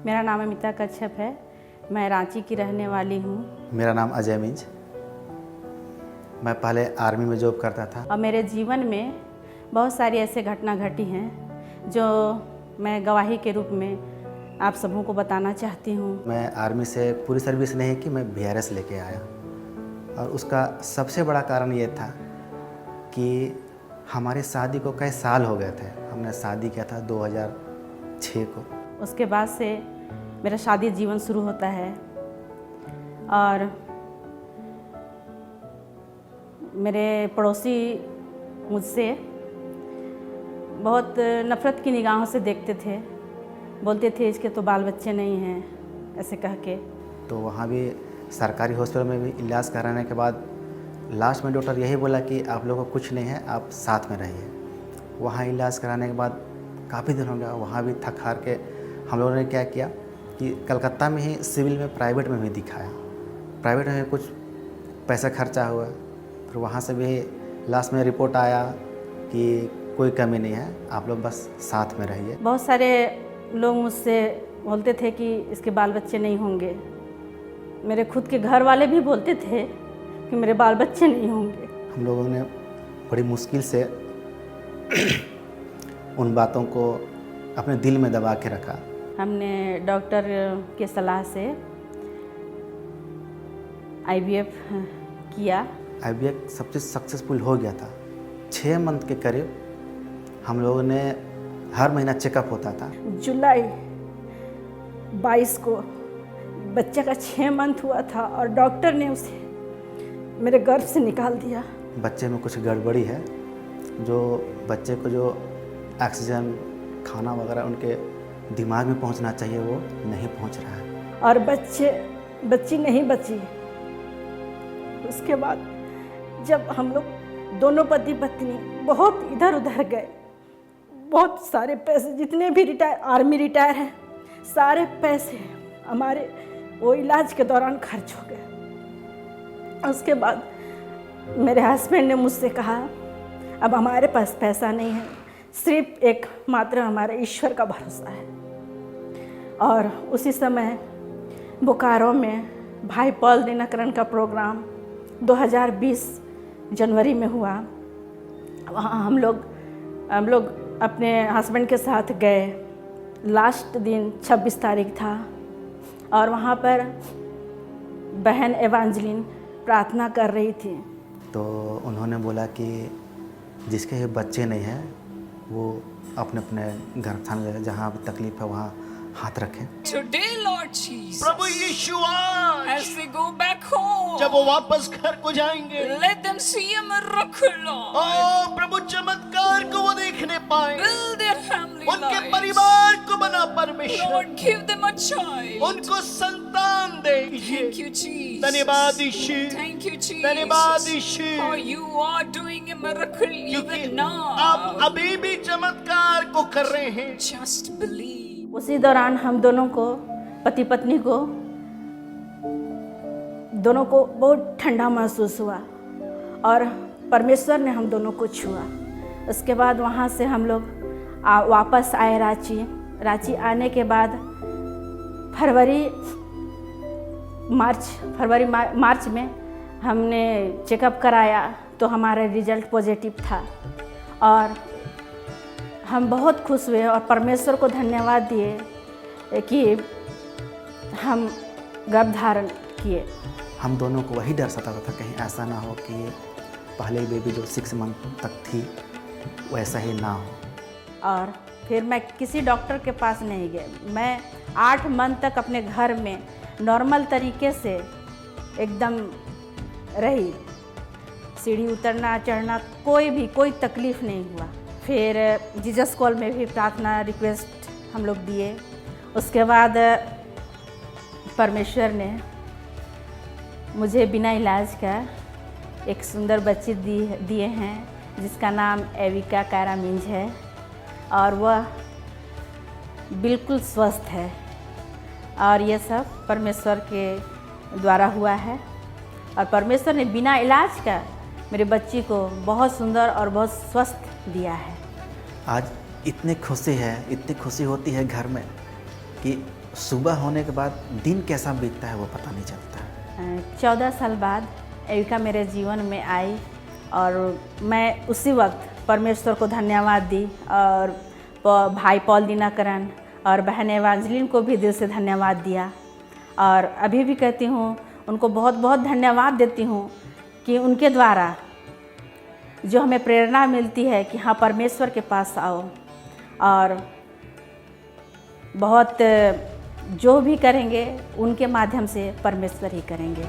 मेरा नाम अमिता कच्छप है। मैं रांची की रहने वाली हूँ। मेरा नाम अजय मिंज। मैं पहले आर्मी में जॉब करता था। और मेरे जीवन में बहुत सारी ऐसे घटना घटी हैं जो मैं गवाही के रूप में आप सबों को बताना चाहती हूँ। मैं आर्मी से पूरी सर्विस नहीं की, मैं VRS लेके आया और उसका सबसे बड़ा कारण ये था कि हमारी शादी को कई साल हो गए थे। हमने शादी किया था 2006 को। उसके बाद से मेरा शादी जीवन शुरू होता है और मेरे पड़ोसी मुझसे बहुत नफ़रत की निगाहों से देखते थे, बोलते थे इसके तो बाल बच्चे नहीं हैं, ऐसे कह के। तो वहाँ भी सरकारी हॉस्पिटल में भी इलाज कराने के बाद लास्ट में डॉक्टर यही बोला कि आप लोगों को कुछ नहीं है, आप साथ में रहिए। वहाँ इलाज कराने के बाद काफ़ी दिन हो गया, वहाँ भी थक हार के हम लोगों ने क्या किया कि कलकत्ता में ही सिविल में प्राइवेट में भी दिखाया। प्राइवेट में कुछ पैसा खर्चा हुआ, फिर वहाँ से भी लास्ट में रिपोर्ट आया कि कोई कमी नहीं है, आप लोग बस साथ में रहिए। बहुत सारे लोग मुझसे बोलते थे कि इसके बाल बच्चे नहीं होंगे। मेरे खुद के घर वाले भी बोलते थे कि मेरे बाल बच्चे नहीं होंगे। हम लोगों ने बड़ी मुश्किल से उन बातों को अपने दिल में दबा के रखा। हमने डॉक्टर के सलाह से IVF किया। IVF सबसे सक्सेसफुल हो गया था। 6 मंथ के करीब हम लोगों ने हर महीना चेकअप होता था। जुलाई 22 को बच्चे का 6 मंथ हुआ था और डॉक्टर ने उसे मेरे गर्भ से निकाल दिया। बच्चे में कुछ गड़बड़ी है, जो बच्चे को जो ऑक्सीजन खाना वगैरह उनके दिमाग में पहुंचना चाहिए वो नहीं पहुंच रहा है और बच्ची नहीं बची। उसके बाद जब हम लोग दोनों पति पत्नी बहुत इधर उधर गए, बहुत सारे पैसे जितने भी आर्मी रिटायर हैं सारे पैसे हमारे वो इलाज के दौरान खर्च हो गए। उसके बाद मेरे हस्बैंड ने मुझसे कहा अब हमारे पास पैसा नहीं है, सिर्फ एक मात्र हमारे ईश्वर का भरोसा है। और उसी समय बोकारो में भाई पॉल दिनकरन का प्रोग्राम 2020 जनवरी में हुआ। वहाँ हम लोग अपने हस्बैंड के साथ गए। लास्ट दिन 26 तारीख था और वहाँ पर बहन एवांजलिन प्रार्थना कर रही थी। तो उन्होंने बोला कि जिसके बच्चे नहीं हैं वो अपने अपने घर थाने जहाँ भी तकलीफ है वहाँ हाथ रखें। Today, Lord Jesus, प्रभु यीशु आज as they go back home, जब वो वापस घर को जाएंगे, let them see a miracle, Lord. ओ प्रभु चमत्कार को वो देखने पाए, Build their family उनके lives. परिवार को बना परमेश्वर, Lord, give them a child. उनको संतान दे। Thank you, Jesus. धन्यवाद यीशु, Thank you, Jesus. धन्यवाद यीशु, For you are doing a miracle क्योंकि even now. आप अभी भी चमत्कार को कर रहे हैं। Just believe. उसी दौरान हम दोनों को, पति पत्नी को, दोनों को बहुत ठंडा महसूस हुआ और परमेश्वर ने हम दोनों को छुआ। उसके बाद वहाँ से हम लोग वापस आए रांची आने के बाद मार्च में हमने चेकअप कराया तो हमारा रिजल्ट पॉजिटिव था और हम बहुत खुश हुए और परमेश्वर को धन्यवाद दिए कि हम गर्भधारण किए। हम दोनों को वही डर सताता था कहीं ऐसा ना हो कि पहले बेबी जो 6 मंथ तक थी वैसा ही ना हो। और फिर मैं किसी डॉक्टर के पास नहीं गई। मैं 8 मंथ तक अपने घर में नॉर्मल तरीके से एकदम रही। सीढ़ी उतरना चढ़ना कोई तकलीफ़ नहीं हुआ। फिर जीसस कॉल में भी प्रार्थना रिक्वेस्ट हम लोग दिए। उसके बाद परमेश्वर ने मुझे बिना इलाज का एक सुंदर बच्ची दिए हैं जिसका नाम एविका कायरा मिंज है और वह बिल्कुल स्वस्थ है और ये सब परमेश्वर के द्वारा हुआ है। और परमेश्वर ने बिना इलाज का मेरे बच्ची को बहुत सुंदर और बहुत स्वस्थ दिया है। आज इतनी खुशी होती है घर में कि सुबह होने के बाद दिन कैसा बीतता है वो पता नहीं चलता। 14 साल बाद एविका मेरे जीवन में आई और मैं उसी वक्त परमेश्वर को धन्यवाद दी और भाई पॉल दिनाकरन और बहन एवांजलिन को भी दिल से धन्यवाद दिया और अभी भी कहती हूँ, उनको बहुत बहुत धन्यवाद देती हूँ कि उनके द्वारा जो हमें प्रेरणा मिलती है कि हाँ परमेश्वर के पास आओ और बहुत जो भी करेंगे उनके माध्यम से परमेश्वर ही करेंगे।